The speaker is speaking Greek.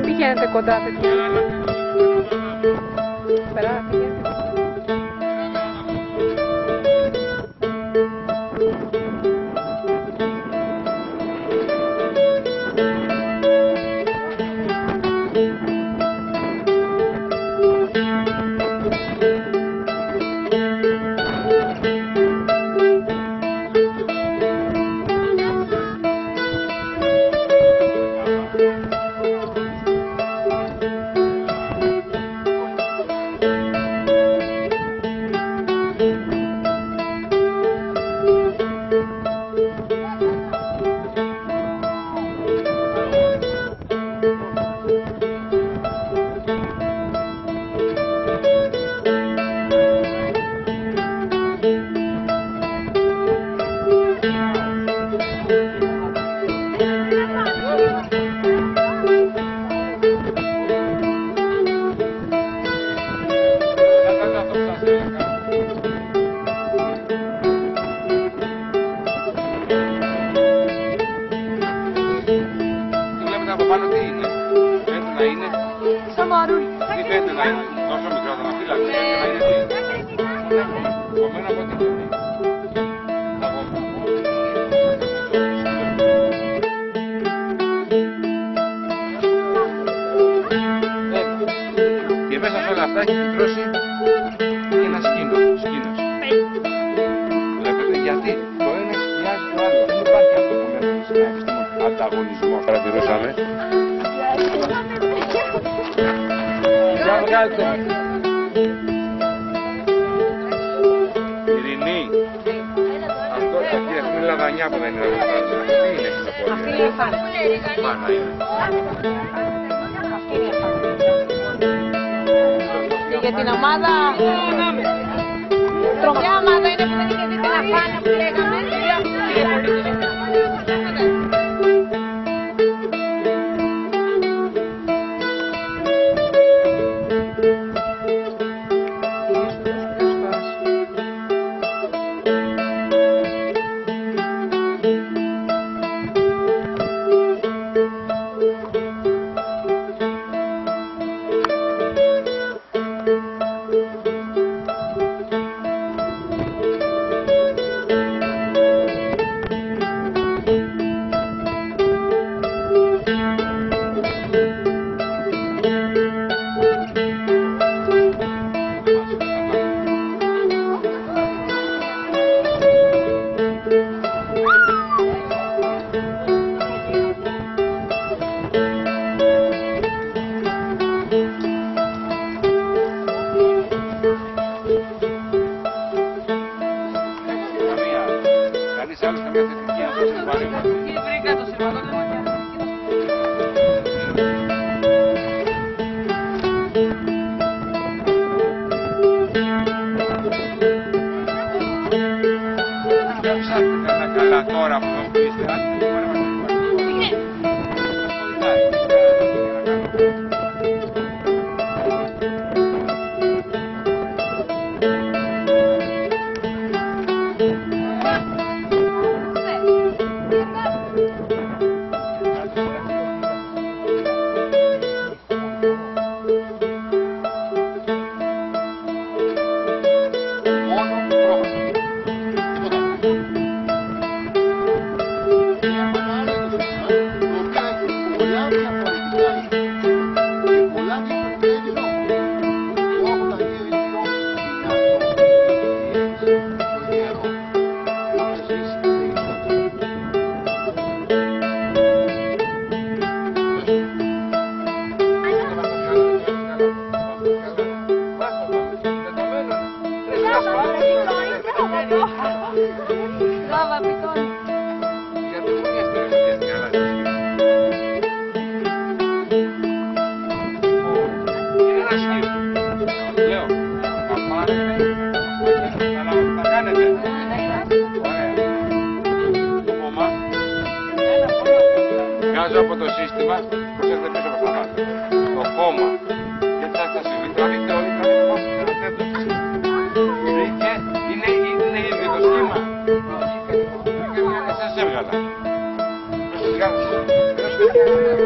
Πηγαίνετε κοντά, παιδιά. Περάτε. Πάνω τι είναι, φαίνεται να είναι σαν μαρούλι. Τι φαίνεται να είναι, τόσο μικρό θα μας φύλαξε, φαίνεται να είναι τι. Κομμένα από την κοινή. Και μέσα σε όλα αυτά έχει πληρώσει και ένα σκήνος. Βλέπετε γιατί το ένα σκιάζει το άλλο. Δεν υπάρχει αυτό που λέμε στην επιστήμη ανταγωνισμός. Παρατηρούσαμε. Ειρηνή, αυτό αυτή είναι λαδανιά που δεν είναι λαδανιά. Τι είναι στο πόδι? Αυτή είναι η φάνα. Φάνα είναι. Και για την ομάδα, τρομιά ομάδα είναι που δεν είχε δει την αφάνα που λέγαμε. Τώρα που το πείστε, βγάζω από το σύστημα, προσέχετε πίσω από τα μάτια. Το κόμμα. Και θα συμβεί, τραβήστε όλοι, τραβήστε μας και να φέρετε. Βρήκε, είναι ίδιο το σχήμα. Βρήκε μια, εσάς έβγαλα. Πρόσεχε,